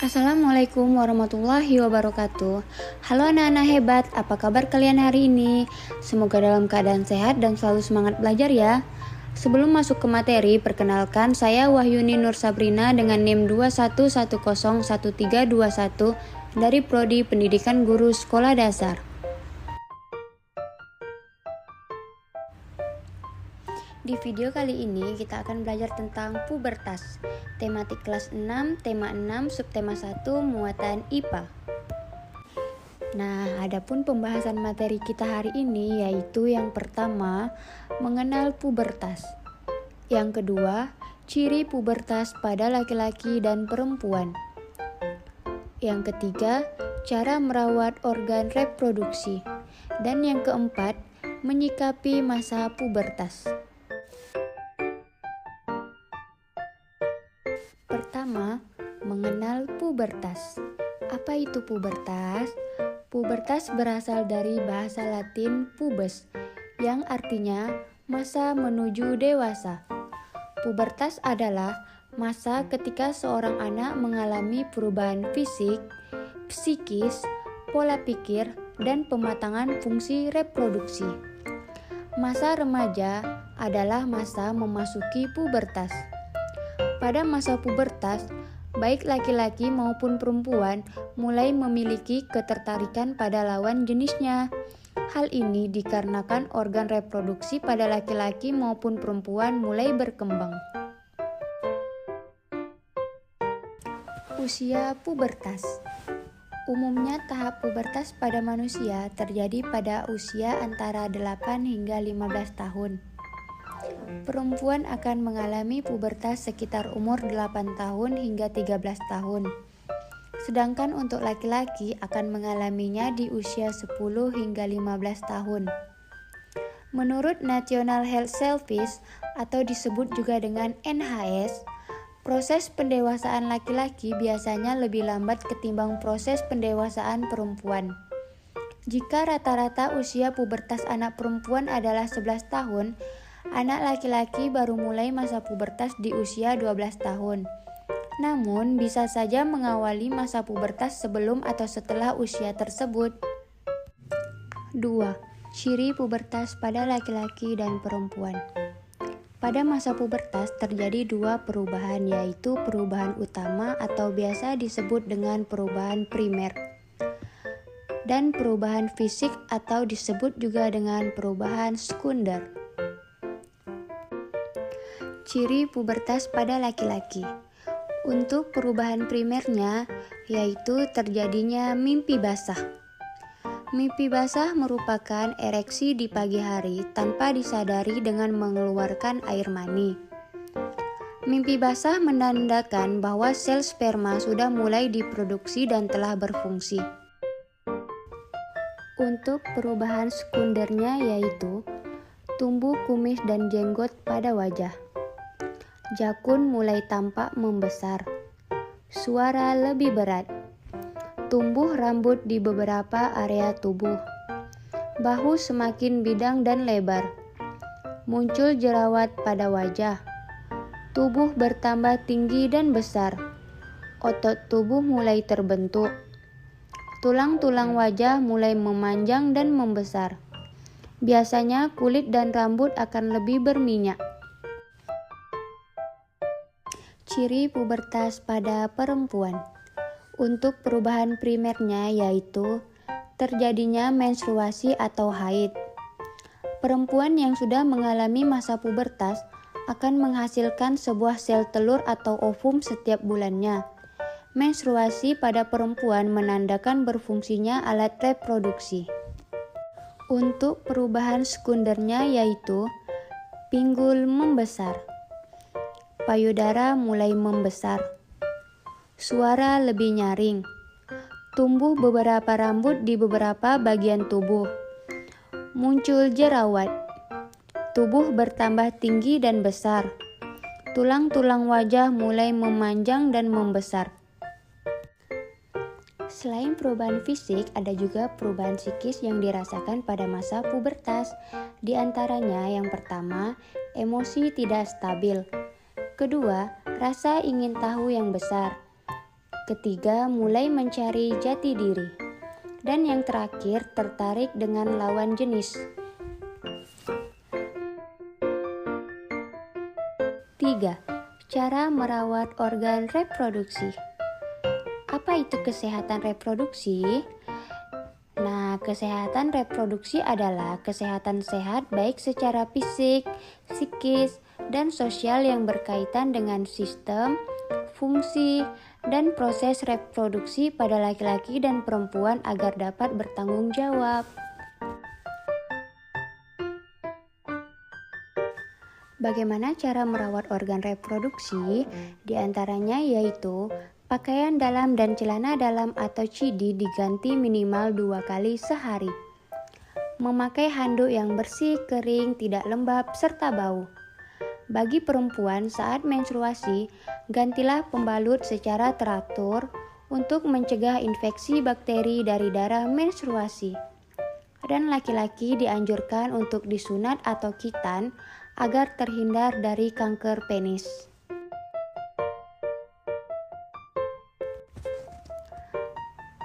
Assalamualaikum warahmatullahi wabarakatuh. Halo anak-anak hebat, apa kabar kalian hari ini? Semoga dalam keadaan sehat dan selalu semangat belajar ya. Sebelum masuk ke materi, perkenalkan saya Wahyuni Nur Sabrina dengan NIM 21101321 dari Prodi Pendidikan Guru Sekolah Dasar. Di video kali ini kita akan belajar tentang pubertas, tematik kelas 6, tema 6, subtema 1, muatan IPA. Nah, adapun pembahasan materi kita hari ini yaitu yang pertama, mengenal pubertas. Yang kedua, ciri pubertas pada laki-laki dan perempuan. Yang ketiga, cara merawat organ reproduksi. Dan yang keempat, menyikapi masa pubertas. Pertama, mengenal pubertas. Apa itu pubertas? Pubertas berasal dari bahasa Latin pubes, yang artinya masa menuju dewasa. Pubertas adalah masa ketika seorang anak mengalami perubahan fisik, psikis, pola pikir, dan pematangan fungsi reproduksi. Masa remaja adalah masa memasuki pubertas. Pada masa pubertas, baik laki-laki maupun perempuan mulai memiliki ketertarikan pada lawan jenisnya. Hal ini dikarenakan organ reproduksi pada laki-laki maupun perempuan mulai berkembang. Usia pubertas. Umumnya tahap pubertas pada manusia terjadi pada usia antara 8 hingga 15 tahun. Perempuan akan mengalami pubertas sekitar umur 8 tahun hingga 13 tahun. Sedangkan untuk laki-laki akan mengalaminya di usia 10 hingga 15 tahun. Menurut National Health Service atau disebut juga dengan NHS, proses pendewasaan laki-laki biasanya lebih lambat ketimbang proses pendewasaan perempuan. Jika rata-rata usia pubertas anak perempuan adalah 11 tahun, anak laki-laki baru mulai masa pubertas di usia 12 tahun. Namun, bisa saja mengawali masa pubertas sebelum atau setelah usia tersebut. 2. Ciri pubertas pada laki-laki dan perempuan. Pada masa pubertas terjadi dua perubahan, yaitu perubahan utama atau biasa disebut dengan perubahan primer, dan perubahan fisik atau disebut juga dengan perubahan sekunder. Ciri pubertas pada laki-laki. Untuk perubahan primernya, yaitu terjadinya mimpi basah. Mimpi basah merupakan ereksi di pagi hari tanpa disadari dengan mengeluarkan air mani. Mimpi basah menandakan bahwa sel sperma sudah mulai diproduksi dan telah berfungsi. Untuk perubahan sekundernya yaitu tumbuh kumis dan jenggot pada wajah. Jakun mulai tampak membesar. Suara lebih berat. Tumbuh rambut di beberapa area tubuh. Bahu semakin bidang dan lebar. Muncul jerawat pada wajah. Tubuh bertambah tinggi dan besar. Otot tubuh mulai terbentuk. Tulang-tulang wajah mulai memanjang dan membesar. Biasanya kulit dan rambut akan lebih berminyak. Ciri pubertas pada perempuan. Untuk perubahan primernya yaitu terjadinya menstruasi atau haid. Perempuan yang sudah mengalami masa pubertas akan menghasilkan sebuah sel telur atau ovum setiap bulannya. Menstruasi pada perempuan menandakan berfungsinya alat reproduksi. Untuk perubahan sekundernya yaitu pinggul membesar. Payudara mulai membesar. Suara lebih nyaring. Tumbuh beberapa rambut di beberapa bagian tubuh. Muncul jerawat. Tubuh bertambah tinggi dan besar. Tulang-tulang wajah mulai memanjang dan membesar. Selain perubahan fisik, ada juga perubahan psikis yang dirasakan pada masa pubertas. Di antaranya yang pertama, emosi tidak stabil. Kedua, rasa ingin tahu yang besar. Ketiga, mulai mencari jati diri. Dan yang terakhir, tertarik dengan lawan jenis. 3. Cara merawat organ reproduksi. Apa itu kesehatan reproduksi? Nah, kesehatan reproduksi adalah kesehatan sehat baik secara fisik, psikis, dan sosial yang berkaitan dengan sistem, fungsi, dan proses reproduksi pada laki-laki dan perempuan agar dapat bertanggung jawab. Bagaimana cara merawat organ reproduksi? Di antaranya yaitu pakaian dalam dan celana dalam atau CD diganti minimal 2 kali sehari. Memakai handuk yang bersih, kering, tidak lembab, serta bau. Bagi perempuan saat menstruasi, gantilah pembalut secara teratur untuk mencegah infeksi bakteri dari darah menstruasi. Dan laki-laki dianjurkan untuk disunat atau khitan agar terhindar dari kanker penis.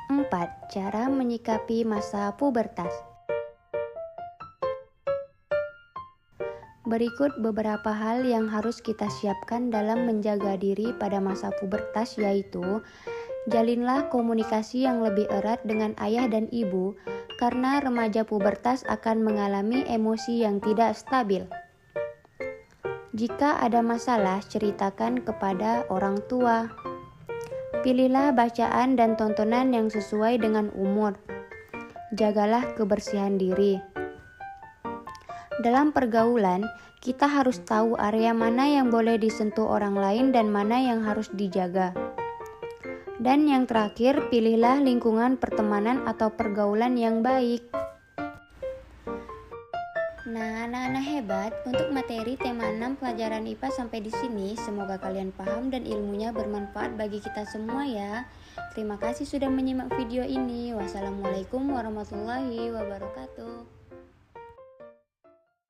4. Cara menyikapi masa pubertas. Berikut beberapa hal yang harus kita siapkan dalam menjaga diri pada masa pubertas, yaitu jalinlah komunikasi yang lebih erat dengan ayah dan ibu karena remaja pubertas akan mengalami emosi yang tidak stabil. Jika ada masalah, ceritakan kepada orang tua. Pilihlah bacaan dan tontonan yang sesuai dengan umur. Jagalah kebersihan diri. Dalam pergaulan, kita harus tahu area mana yang boleh disentuh orang lain dan mana yang harus dijaga. Dan yang terakhir, pilihlah lingkungan pertemanan atau pergaulan yang baik. Nah, anak-anak hebat, untuk materi tema 6 pelajaran IPA sampai di sini, semoga kalian paham dan ilmunya bermanfaat bagi kita semua ya. Terima kasih sudah menyimak video ini. Wassalamualaikum warahmatullahi wabarakatuh.